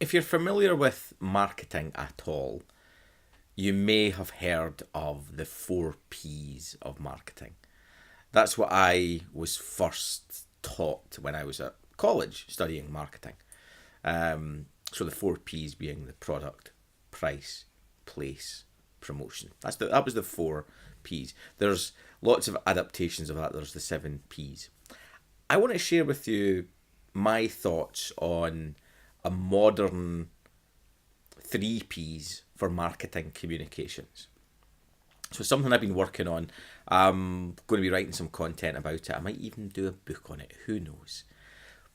if you're familiar with marketing at all, you may have heard of the 4P's of marketing. That's what I was first taught when I was at college studying marketing. So the 4P's being the product, price, place, promotion. That was the 4P's. There's lots of adaptations of that. There's the 7P's. I want to share with you my thoughts on a modern 3P's for marketing communications. So something I've been working on. I'm going to be writing some content about it. I might even do a book on it. Who knows?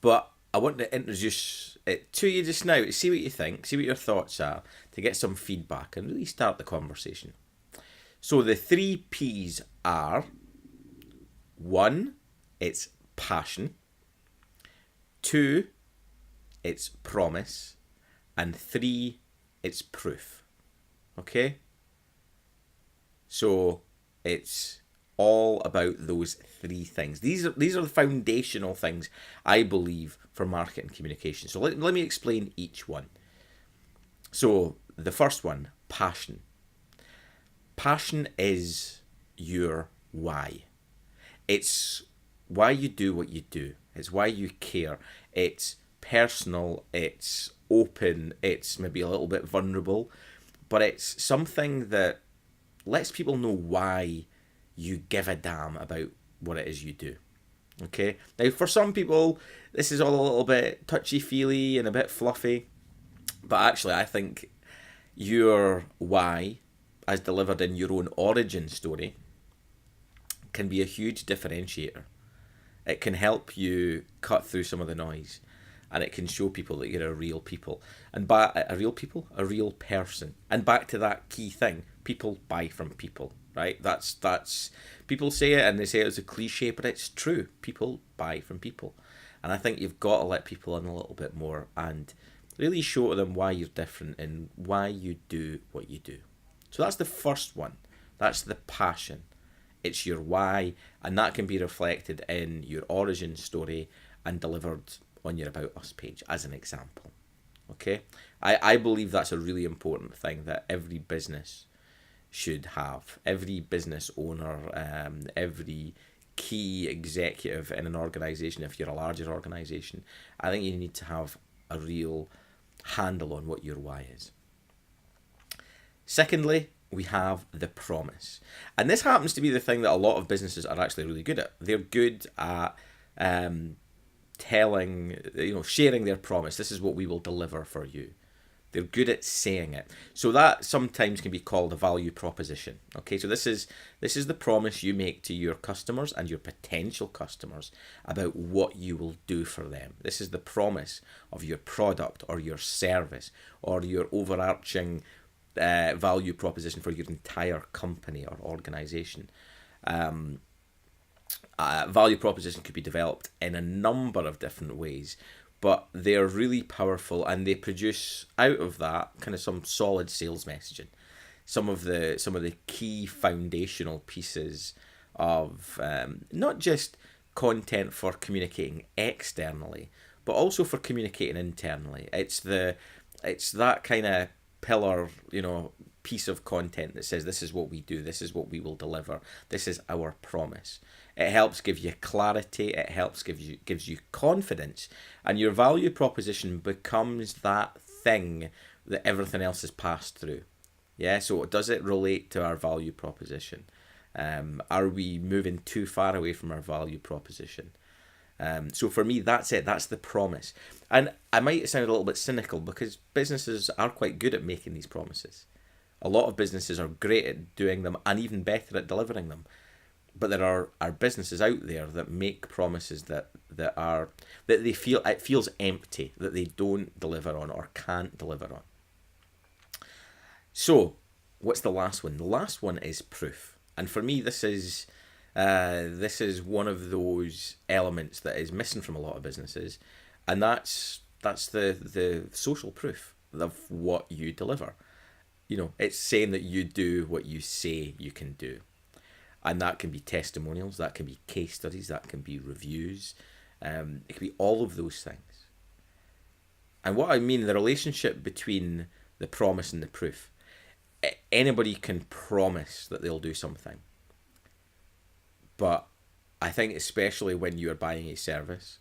But I want to introduce it to you just now to see what you think, see what your thoughts are, to get some feedback and really start the conversation. So the 3P's are: 1, it's passion; 2, it's promise; and 3, it's proof. Okay? So it's all about those 3 things. These are the foundational things, I believe, for marketing communication. So let me explain each one. So the first one, passion. Passion is your why. It's why you do what you do. It's why you care. It's personal, it's open, it's maybe a little bit vulnerable, but it's something that lets people know why you give a damn about what it is you do. Okay? Now, for some people, this is all a little bit touchy-feely and a bit fluffy, but actually I think your why, as delivered in your own origin story, can be a huge differentiator. It can help you cut through some of the noise, and it can show people that you're a real people. And a real person. And back to that key thing, people buy from people, right? That's people say it and they say it as a cliche, but it's true. People buy from people. And I think you've got to let people in a little bit more and really show to them why you're different and why you do what you do. So that's the first one. That's the passion. It's your why, and that can be reflected in your origin story and delivered on your About Us page, as an example. Okay? I believe that's a really important thing that every business should have. Every business owner, every key executive in an organisation, if you're a larger organisation, I think you need to have a real handle on what your why is. Secondly, we have the promise. And this happens to be the thing that a lot of businesses are actually really good at. They're good at sharing their promise. This is what we will deliver for you. They're good at saying it. So that sometimes can be called a value proposition. Okay, so this is the promise you make to your customers and your potential customers about what you will do for them. This is the promise of your product or your service or your overarching value proposition for your entire company or organization. Value proposition could be developed in a number of different ways, but they're really powerful and they produce out of that kind of some solid sales messaging. Some of the key foundational pieces of not just content for communicating externally, but also for communicating internally. It's that kind of pillar, piece of content that says this is what we do, this is what we will deliver, this is our promise. It helps give you clarity, it helps gives you confidence, and your value proposition becomes that thing that everything else is passed through. Yeah, so does it relate to our value proposition? Are we moving too far away from our value proposition? So for me, that's it. That's the promise. And I might sound a little bit cynical because businesses are quite good at making these promises. A lot of businesses are great at doing them and even better at delivering them. But there are businesses out there that make promises that they feel it feels empty, that they don't deliver on or can't deliver on. So, what's the last one? The last one is proof. And for me, this is one of those elements that is missing from a lot of businesses, and that's the social proof of what you deliver. It's saying that you do what you say you can do, and that can be testimonials, that can be case studies, that can be reviews, it can be all of those things. And what I mean, the relationship between the promise and the proof. Anybody can promise that they'll do something. But I think especially when you're buying a service,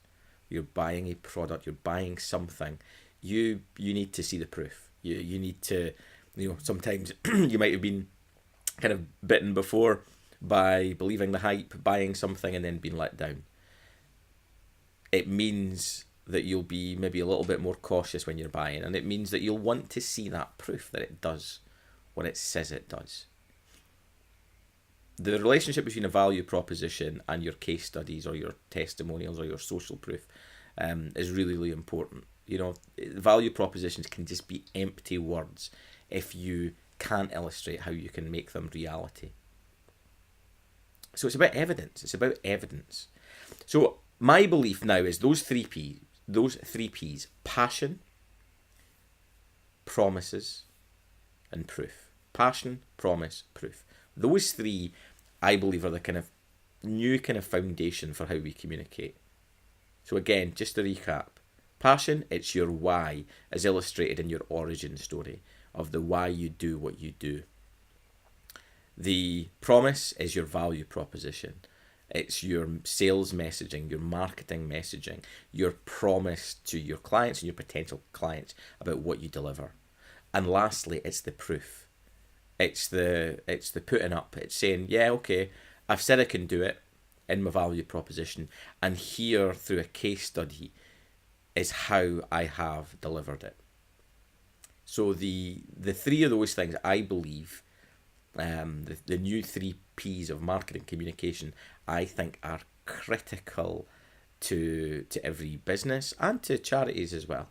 you're buying a product, you're buying something, you need to see the proof. You need to, sometimes you might have been kind of bitten before by believing the hype, buying something and then being let down. It means that you'll be maybe a little bit more cautious when you're buying, and it means that you'll want to see that proof that it does what it says it does. The relationship between a value proposition and your case studies or your testimonials or your social proof is really, really important. Value propositions can just be empty words if you can't illustrate how you can make them reality. So it's about evidence. It's about evidence. So my belief now is those three P's, passion, promises, and proof. Passion, promise, proof. Those three, I believe, are the kind of new kind of foundation for how we communicate. So again, just to recap, passion, it's your why, as illustrated in your origin story of the why you do what you do. The promise is your value proposition. It's your sales messaging, your marketing messaging, your promise to your clients and your potential clients about what you deliver. And lastly, it's the proof. It's the putting up. It's saying, yeah, okay, I've said I can do it in my value proposition, and here through a case study is how I have delivered it. So the three of those things, I believe, the new 3P's of marketing communication, I think are critical to every business and to charities as well.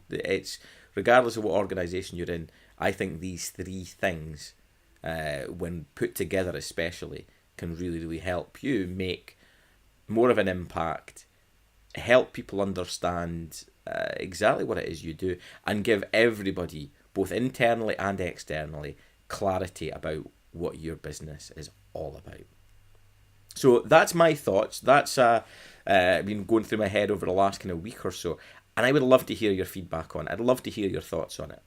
It's regardless of what organisation you're in, I think these three things, when put together especially, can really, really help you make more of an impact, help people understand exactly what it is you do, and give everybody, both internally and externally, clarity about what your business is all about. So that's my thoughts. That's been going through my head over the last kind of week or so, and I would love to hear your feedback on it. I'd love to hear your thoughts on it.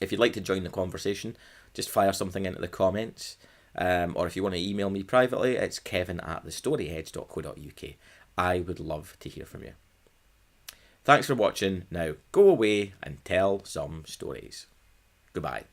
If you'd like to join the conversation, just fire something into the comments, or if you want to email me privately, it's kevin@thestoryheads.co.uk. I would love to hear from you. Thanks for watching. Now go away and tell some stories. Goodbye.